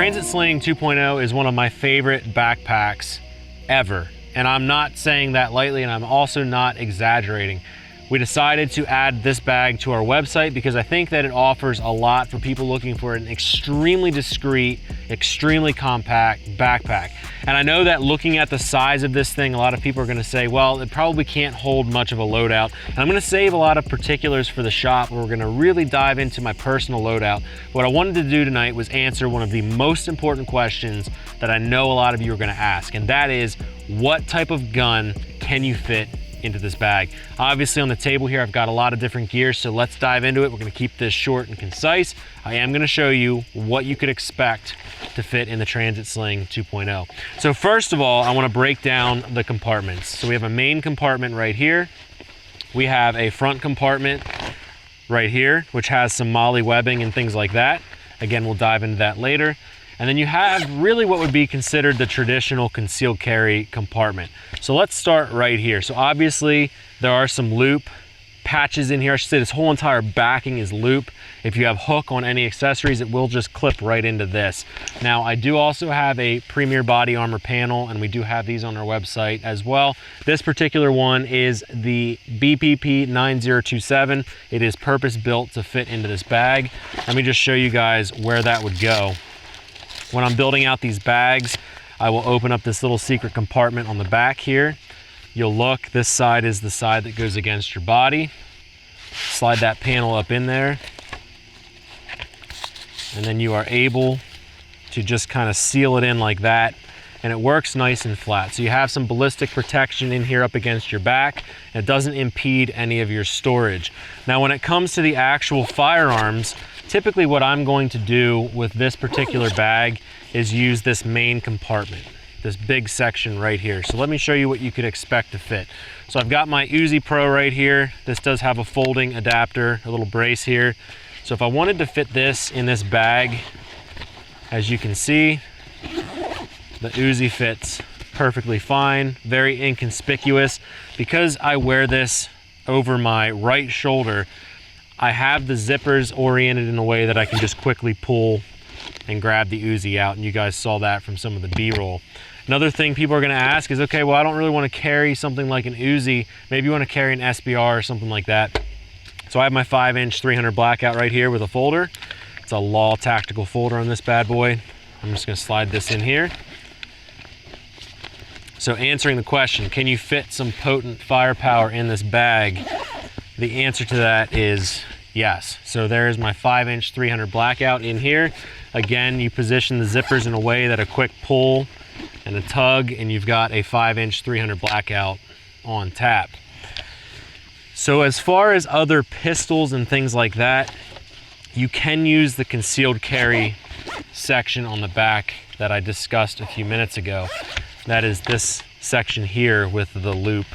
Transit Sling 2.0 is one of my favorite backpacks ever. And I'm not saying that lightly, and I'm also not exaggerating. We decided to add this bag to our website because I think that it offers a lot for people looking for an extremely discreet, extremely compact backpack. And I know that looking at the size of this thing, a lot of people are gonna say, well, it probably can't hold much of a loadout. And I'm gonna save a lot of particulars for the shop where we're gonna really dive into my personal loadout. What I wanted to do tonight was answer one of the most important questions that I know a lot of you are gonna ask, and that is, what type of gun can you fit into this bag? Obviously on the table here, I've got a lot of different gear, so let's dive into it. We're gonna keep this short and concise. I am gonna show you what you could expect to fit in the Transit Sling 2.0. So first of all, I wanna break down the compartments. So we have a main compartment right here. We have a front compartment right here, which has some MOLLE webbing and things like that. Again, we'll dive into that later. And then you have really what would be considered the traditional concealed carry compartment. So let's start right here. So obviously there are some loop patches in here. I should say this whole entire backing is loop. If you have hook on any accessories, it will just clip right into this. Now I do also have a Premier body armor panel, and we do have these on our website as well. This particular one is the BPP 9027. It is purpose built to fit into this bag. Let me just show you guys where that would go. When I'm building out these bags, I will open up this little secret compartment on the back here. You'll look, this side is the side that goes against your body. Slide that panel up in there. And then you are able to just kind of seal it in like that. And it works nice and flat. So you have some ballistic protection in here up against your back. And it doesn't impede any of your storage. Now when it comes to the actual firearms, typically what I'm going to do with this particular bag is use this main compartment, this big section right here. So let me show you what you could expect to fit. So I've got my Uzi Pro right here. This does have a folding adapter, a little brace here. So if I wanted to fit this in this bag, as you can see, the Uzi fits perfectly fine, very inconspicuous. Because I wear this over my right shoulder, I have the zippers oriented in a way that I can just quickly pull and grab the Uzi out, and you guys saw that from some of the B-roll. Another thing people are gonna ask is, okay, well, I don't really wanna carry something like an Uzi. Maybe you wanna carry an SBR or something like that. So I have my 5-inch 300 blackout right here with a folder. It's a Law tactical folder on this bad boy. I'm just gonna slide this in here. So answering the question, can you fit some potent firepower in this bag? The answer to that is yes. So there's my 5-inch 300 blackout in here. Again, you position the zippers in a way that a quick pull and a tug, and you've got a 5-inch 300 blackout on tap. So as far as other pistols and things like that, you can use the concealed carry section on the back that I discussed a few minutes ago. That is this section here with the loop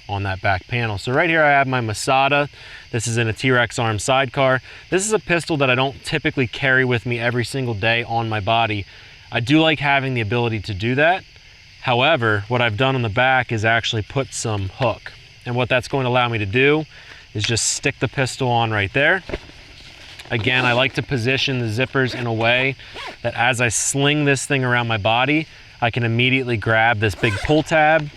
on that back panel. So right here I have my Masada. This is in a T-Rex arm sidecar. This is a pistol that I don't typically carry with me every single day on my body. I do like having the ability to do that. However, what I've done on the back is actually put some hook. And what that's going to allow me to do is just stick the pistol on right there. Again, I like to position the zippers in a way that as I sling this thing around my body, I can immediately grab this big pull tab,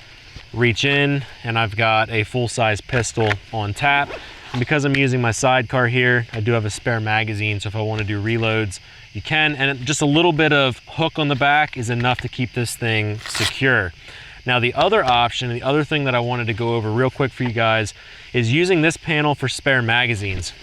reach in, and I've got a full-size pistol on tap. And because I'm using my sidecar here, I do have a spare magazine, so if I want to do reloads, you can. And just a little bit of hook on the back is enough to keep this thing secure. Now the other option, the other thing that I wanted to go over real quick for you guys, is using this panel for spare magazines.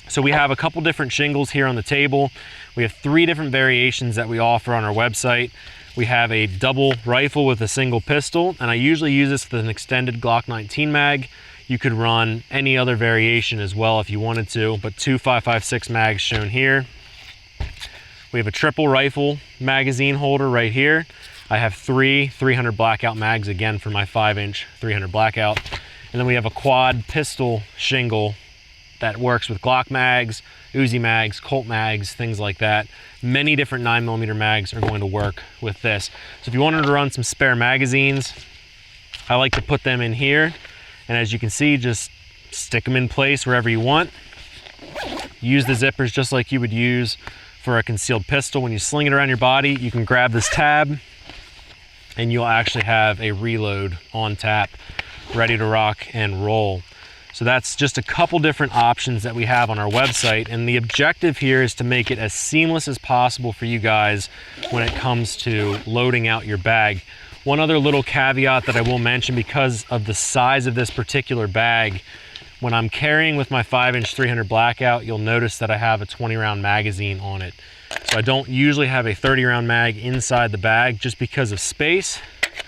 So we have a couple different shingles here on the table. We have 3 different variations that we offer on our website. We have a double rifle with a single pistol, and I usually use this with an extended Glock 19 mag. You could run any other variation as well if you wanted to, but 2 5.56 mags shown here. We have a triple rifle magazine holder right here. I have 3 300 blackout mags, again for my 5-inch 300 blackout. And then we have a quad pistol shingle that works with Glock mags, Uzi mags, Colt mags, things like that. Many different 9mm mags are going to work with this. So if you wanted to run some spare magazines, I like to put them in here. And as you can see, just stick them in place wherever you want. Use the zippers just like you would use for a concealed pistol. When you sling it around your body, you can grab this tab and you'll actually have a reload on tap, ready to rock and roll. So that's just a couple different options that we have on our website. And the objective here is to make it as seamless as possible for you guys when it comes to loading out your bag. One other little caveat that I will mention, because of the size of this particular bag, when I'm carrying with my 5-inch 300 Blackout, you'll notice that I have a 20-round magazine on it. So I don't usually have a 30-round mag inside the bag just because of space.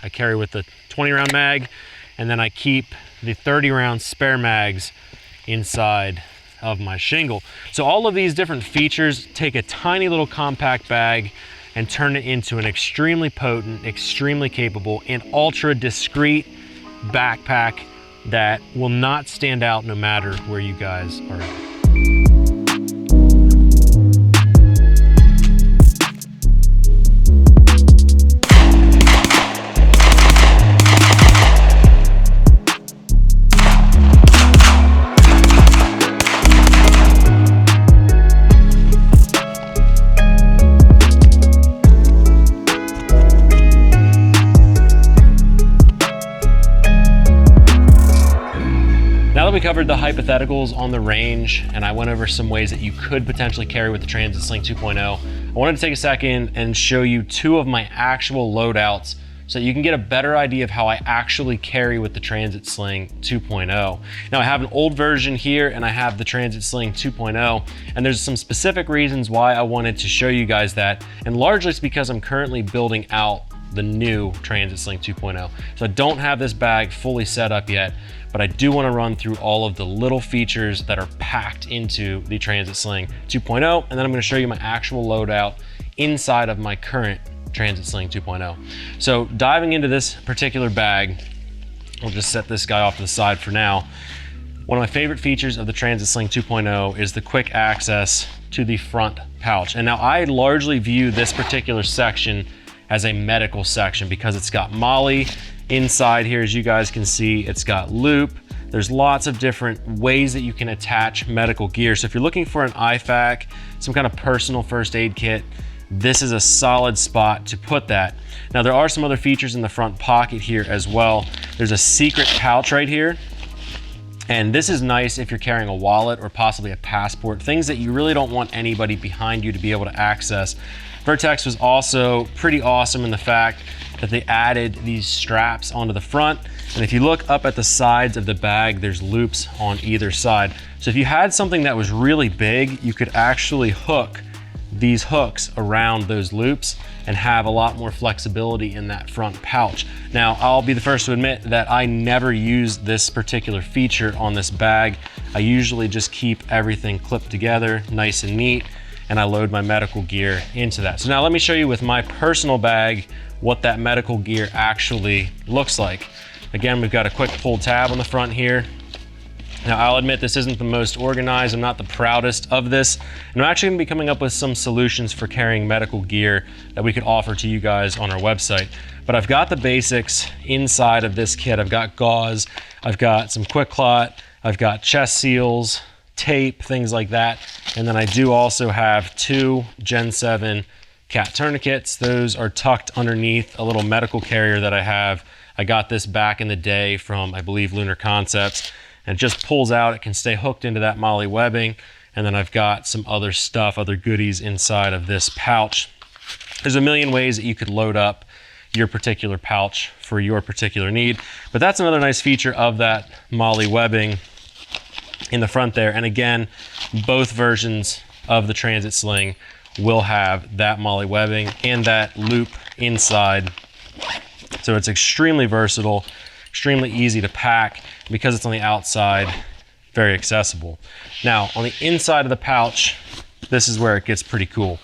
I carry with the 20-round mag, and then I keep the 30-round spare mags inside of my shingle. So all of these different features take a tiny little compact bag and turn it into an extremely potent, extremely capable, and ultra discreet backpack that will not stand out no matter where you guys are at. We covered the hypotheticals on the range, and I went over some ways that you could potentially carry with the Transit Sling 2.0. I wanted to take a second and show you two of my actual loadouts so that you can get a better idea of how I actually carry with the Transit Sling 2.0. Now I have an old version here and I have the Transit Sling 2.0, and there's some specific reasons why I wanted to show you guys that, and largely it's because I'm currently building out the new Transit Sling 2.0. So I don't have this bag fully set up yet, but I do want to run through all of the little features that are packed into the Transit Sling 2.0, and then I'm going to show you my actual loadout inside of my current Transit Sling 2.0. So diving into this particular bag, I'll just set this guy off to the side for now. One of my favorite features of the Transit Sling 2.0 is the quick access to the front pouch. And now I largely view this particular section as a medical section because it's got MOLLE inside here. As you guys can see, it's got loop. There's lots of different ways that you can attach medical gear. So if you're looking for an IFAK, some kind of personal first aid kit, this is a solid spot to put that. Now there are some other features in the front pocket here as well. There's a secret pouch right here. And this is nice if you're carrying a wallet or possibly a passport, things that you really don't want anybody behind you to be able to access. Vertx was also pretty awesome in the fact that they added these straps onto the front. And if you look up at the sides of the bag, there's loops on either side. So if you had something that was really big, you could actually hook these hooks around those loops and have a lot more flexibility in that front pouch. Now, I'll be the first to admit that I never use this particular feature on this bag. I usually just keep everything clipped together, nice and neat, and I load my medical gear into that. So now let me show you with my personal bag what that medical gear actually looks like. Again, we've got a quick pull tab on the front here. Now I'll admit this isn't the most organized, I'm not the proudest of this, and I'm actually gonna be coming up with some solutions for carrying medical gear that we could offer to you guys on our website. But I've got the basics inside of this kit. I've got gauze, I've got some quick clot, I've got chest seals, tape, things like that. And then I do also have 2 Gen 7 cat tourniquets. Those are tucked underneath a little medical carrier that I have. I got this back in the day from, I believe, Lunar Concepts, and it just pulls out. It can stay hooked into that MOLLE webbing. And then I've got some other stuff, other goodies inside of this pouch. There's a million ways that you could load up your particular pouch for your particular need, but that's another nice feature of that MOLLE webbing in the front there. And again, both versions of the Transit Sling will have that MOLLE webbing and that loop inside. So it's extremely versatile, extremely easy to pack. Because it's on the outside, very accessible. Now, on the inside of the pouch, this is where it gets pretty cool.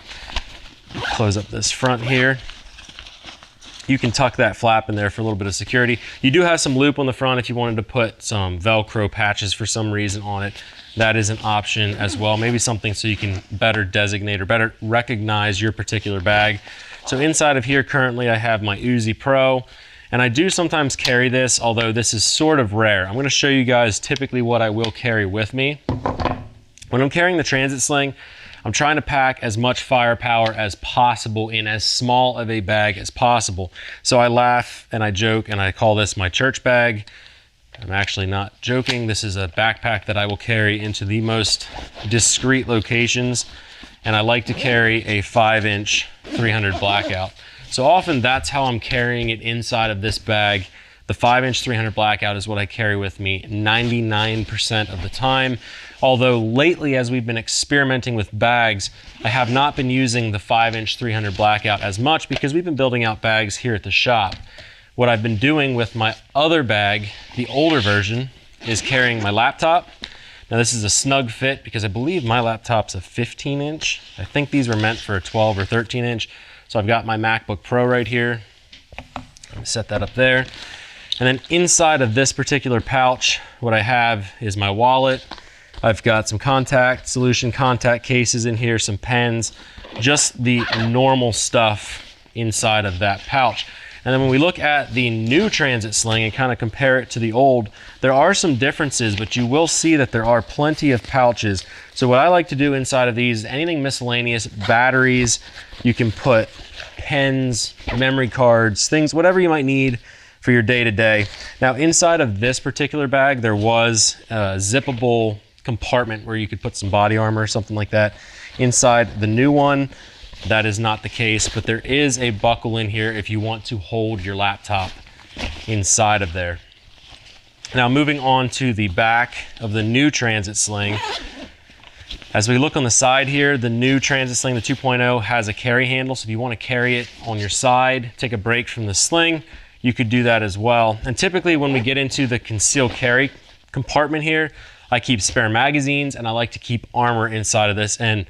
Close up this front here. You can tuck that flap in there for a little bit of security. You do have some loop on the front if you wanted to put some Velcro patches for some reason on it. That is an option as well. Maybe something so you can better designate or better recognize your particular bag. So inside of here currently I have my Uzi Pro. And I do sometimes carry this, although this is sort of rare. I'm gonna show you guys typically what I will carry with me. When I'm carrying the Transit Sling, I'm trying to pack as much firepower as possible in as small of a bag as possible. So I laugh and I joke and I call this my church bag. I'm actually not joking. This is a backpack that I will carry into the most discreet locations. And I like to carry a 5-inch 300 blackout. So often that's how I'm carrying it inside of this bag. The 5-inch 300 blackout is what I carry with me 99% of the time. Although lately, as we've been experimenting with bags, I have not been using the 5-inch 300 blackout as much because we've been building out bags here at the shop. What I've been doing with my other bag, the older version, is carrying my laptop. Now this is a snug fit because I believe my laptop's a 15-inch. I think these were meant for a 12 or 13-inch. So I've got my MacBook Pro right here. I'm gonna set that up there. And then inside of this particular pouch, what I have is my wallet. I've got some contact solution, contact cases in here, some pens, just the normal stuff inside of that pouch. And then when we look at the new Transit Sling and kind of compare it to the old, there are some differences, but you will see that there are plenty of pouches. So what I like to do inside of these is anything miscellaneous, batteries, you can put pens, memory cards, things, whatever you might need for your day-to-day. Now inside of this particular bag, there was a zippable compartment where you could put some body armor or something like that. Inside the new one, that is not the case, but there is a buckle in here if you want to hold your laptop inside of there. Now moving on to the back of the new Transit Sling. As we look on the side here, the new Transit Sling, the 2.0, has a carry handle. So if you want to carry it on your side, take a break from the sling, you could do that as well. And typically when we get into the concealed carry compartment here, I keep spare magazines and I like to keep armor inside of this. And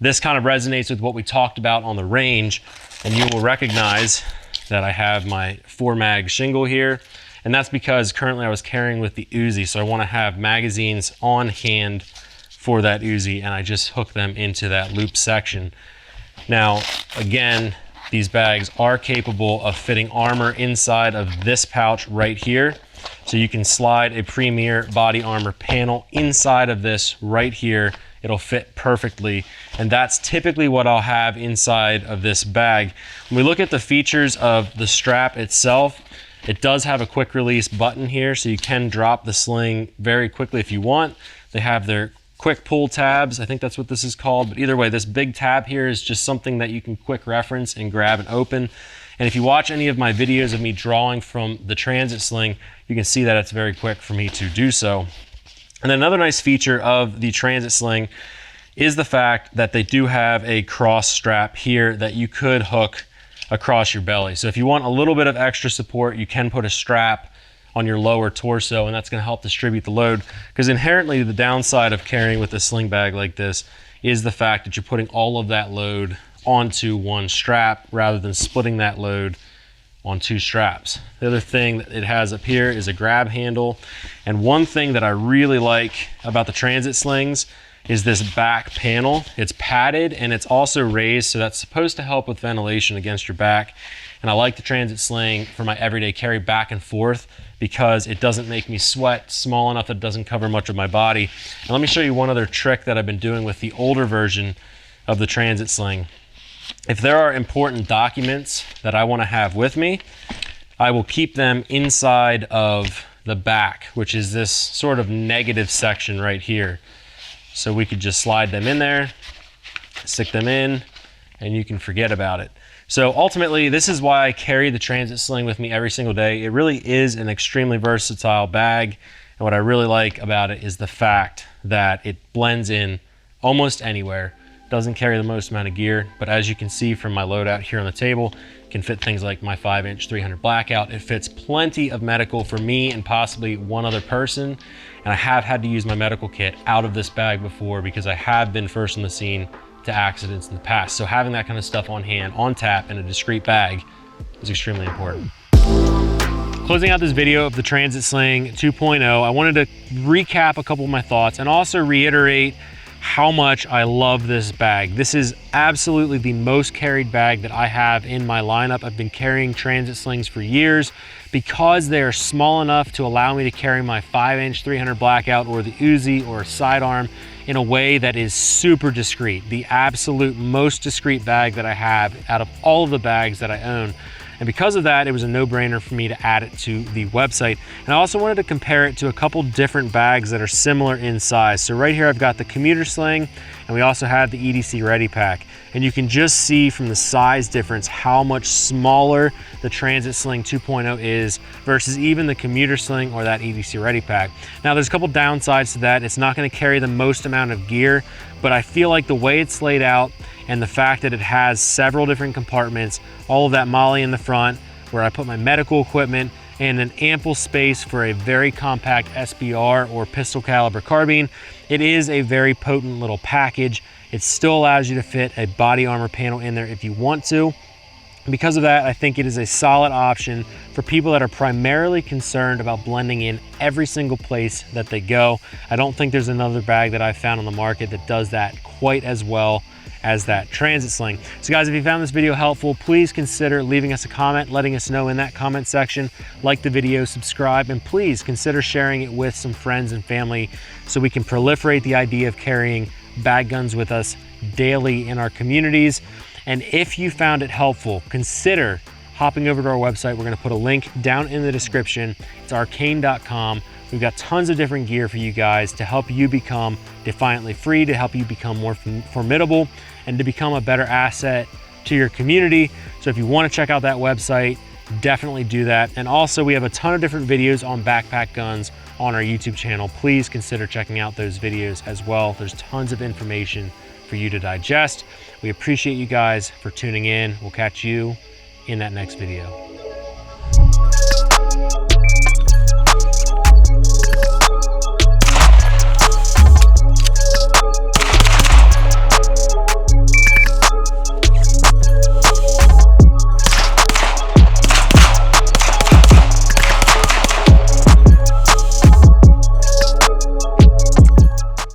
this kind of resonates with what we talked about on the range, and you will recognize that I have my 4-mag shingle here, and that's because currently I was carrying with the Uzi, so I want to have magazines on hand for that Uzi, and I just hook them into that loop section. Now, again, these bags are capable of fitting armor inside of this pouch right here, so you can slide a Premier body armor panel inside of this right here. It'll fit perfectly, and that's typically what I'll have inside of this bag. When we look at the features of the strap itself, it does have a quick release button here, so you can drop the sling very quickly if you want. They have their quick pull tabs, I think that's what this is called, but either way, this big tab here is just something that you can quick reference and grab and open. And if you watch any of my videos of me drawing from the Transit Sling, you can see that it's very quick for me to do so. And another nice feature of the Transit Sling is the fact that they do have a cross strap here that you could hook across your belly. So if you want a little bit of extra support, you can put a strap on your lower torso, and that's going to help distribute the load. Because inherently the downside of carrying with a sling bag like this is the fact that you're putting all of that load onto one strap rather than splitting that load on 2 straps. The other thing that it has up here is a grab handle. And one thing that I really like about the Transit Slings is this back panel. It's padded and it's also raised, so that's supposed to help with ventilation against your back. And I like the Transit Sling for my everyday carry back and forth because it doesn't make me sweat, small enough that it doesn't cover much of my body. And let me show you one other trick that I've been doing with the older version of the Transit Sling. If there are important documents that I want to have with me, I will keep them inside of the back, which is this sort of negative section right here. So we could just slide them in there, stick them in, and you can forget about it. So ultimately, this is why I carry the Transit Sling with me every single day. It really is an extremely versatile bag. And what I really like about it is the fact that it blends in almost anywhere. Doesn't carry the most amount of gear, but as you can see from my loadout here on the table, it can fit things like my 5-inch 300 blackout. It fits plenty of medical for me and possibly one other person. And I have had to use my medical kit out of this bag before because I have been first on the scene to accidents in the past. So having that kind of stuff on hand, on tap in a discreet bag is extremely important. Closing out this video of the Transit Sling 2.0, I wanted to recap a couple of my thoughts and also reiterate how much I love this bag. This is absolutely the most carried bag that I have in my lineup. I've been carrying Transit Slings for years because they are small enough to allow me to carry my 5-inch 300 blackout or the Uzi or sidearm in a way that is super discreet. The absolute most discreet bag that I have out of all of the bags that I own. And because of that, it was a no-brainer for me to add it to the website. And I also wanted to compare it to a couple different bags that are similar in size. So right here, I've got the Commuter Sling, and we also have the EDC Ready Pack. And you can just see from the size difference how much smaller the Transit Sling 2.0 is versus even the Commuter Sling or that EDC Ready Pack. Now, there's a couple downsides to that. It's not gonna carry the most amount of gear, but I feel like the way it's laid out and the fact that it has several different compartments, all of that MOLLE in the front where I put my medical equipment, and an ample space for a very compact SBR or pistol caliber carbine, it is a very potent little package. It still allows you to fit a body armor panel in there if you want to. Because of that, I think it is a solid option for people that are primarily concerned about blending in every single place that they go. I don't think there's another bag that I've found on the market that does that quite as well as that Transit Sling. So guys, if you found this video helpful, please consider leaving us a comment, letting us know in that comment section, like the video, subscribe, and please consider sharing it with some friends and family so we can proliferate the idea of carrying bag guns with us daily in our communities. And if you found it helpful, consider hopping over to our website. We're gonna put a link down in the description. It's arcane.com. We've got tons of different gear for you guys to help you become defiantly free, to help you become more formidable, and to become a better asset to your community. So if you wanna check out that website, definitely do that. And also, we have a ton of different videos on backpack guns on our YouTube channel. Please consider checking out those videos as well. There's tons of information for you to digest. We appreciate you guys for tuning in. We'll catch you in that next video.